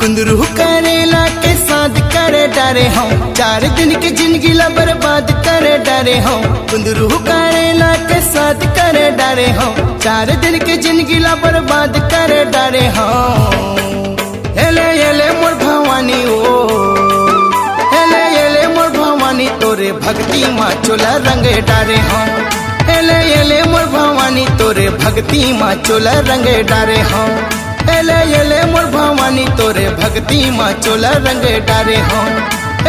कुंदरू करेला के साथ करे डरे हो 4 दिन की जिंदगी ला बर्बाद करे डरे हो कुंदरू करेला के साथ करे डरे हो 4 दिन की जिंदगी ला बर्बाद करे डरे हो एले एले मोर भवानी ओ एले एले मोर भवानी तोरे भक्ति माँ चोला रंगे डारे हो एले एले मोर भवानी तोरे भक्ति माँ चोला रंगे डारे हो एले एले मोर भवानी तोरे भक्ति माँ चोला रंगे डारे हो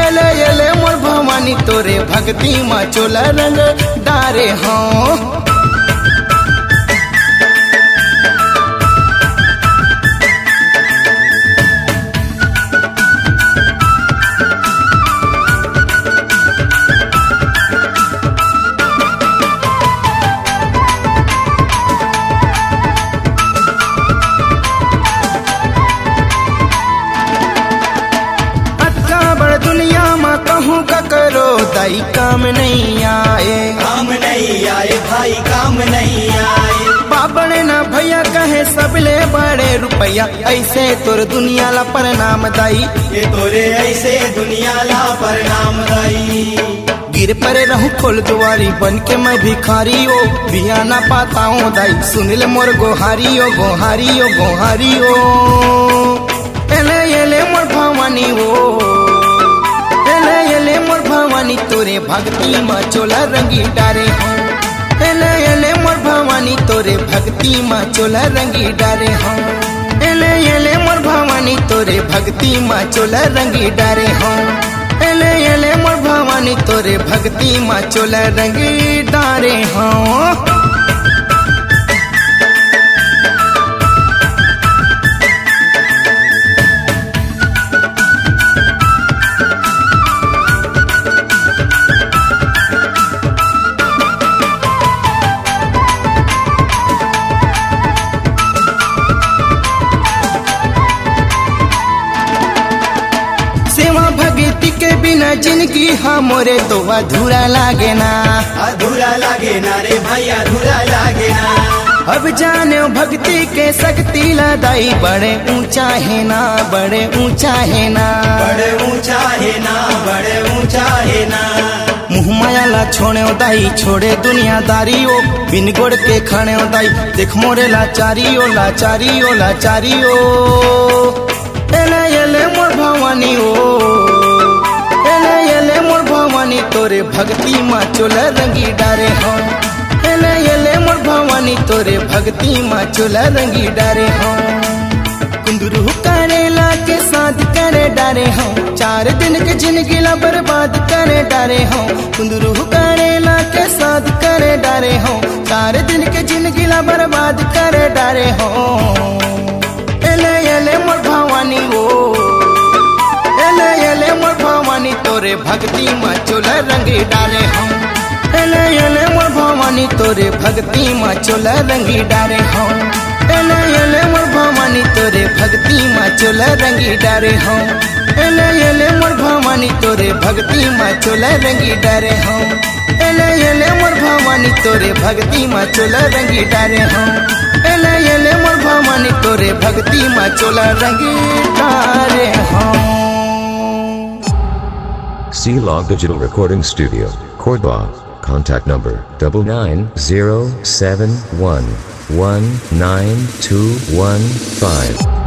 एले एले मोर भवानी तोरे भक्ति माँ चोला रंग डारे हो कहूँ का करो दाई काम नहीं आए भाई काम नहीं आए बाबड़ ना भैया कहे सबले बड़े रुपया ऐसे तोर दुनिया ला प्रणाम दाई ये तोरे ऐसे दुनिया ला प्रणाम दाई गिर पर रहूं खोल दुआरी बन के मैं भिखारी ओ बिया ना पाता हूँ दाई सुनिल मोर गोहारी ओ गोहारी ओ गोहारी ओ एले एले मोर भवानी ओ एले एले मोर भवानी तोरे भक्ति माँ चोला रंगी डारे हो एले एले मोर भवानी तोरे भक्ति माँ चोला रंगी डारे हो एले एले मोर भवानी तोरे भक्ति माँ चोला रंगी डारे हो एले एले मोर भवानी तोरे भक्ति माँ चोला रंगी डारे हो सेवा भक्ति के बिना जिंदगी हमरे तो अधूरा लागे ना रे भाई अधूरा लागे ना अब जाने भक्ति के शक्ति लदाई बड़े ऊंचा है ना बड़े ऊंचा है ना बड़े ऊंचा है ना बड़े ऊंचा है ना मुँह माया ला छोड़े दाई छोड़े दुनियादारी ओ बिन गोड़ के खाने दाई देख मोरे लाचारी ओ लाचारी ओ लाचारी ओ एले एले मोर भवानी ओ एले एले मोर भवानी तोरे भक्ति माँ चोला रंगी डारे हो एले एले मोर भवानी तोरे भक्ति माँ चोला रंगी डारे हो कुंदरू करेला के साथ करे डारे हो 4 दिन के जिंदगी ला बर्बाद करे डारे हो कुंदरू करेला के साथ करे डारे हो 4 दिन के जिंदगी ला बर्बाद करे डारे हो एले एले मोर भवानी ओ एले एले मोर भवानी तोरे भक्ति माँ चोला रंगी डारे हो एले एले मोर भवानी तोरे भक्ति माँ चोला रंगी डारे हो एले एले मोर भवानी तोरे भक्ति माँ चोला रंगी डारे हो एले एले मोर भवानी तोरे भक्ति माँ चोला रंगी डारे हो एले एले मोर भवानी तोरे भक्ति माँ चोला रंगी डारे हो एले एले मोर भवानी तोरे भक्ति माँ चोला रंगी डारे हो C-Log Digital Recording Studio, Cordoba. Contact number 9907119215.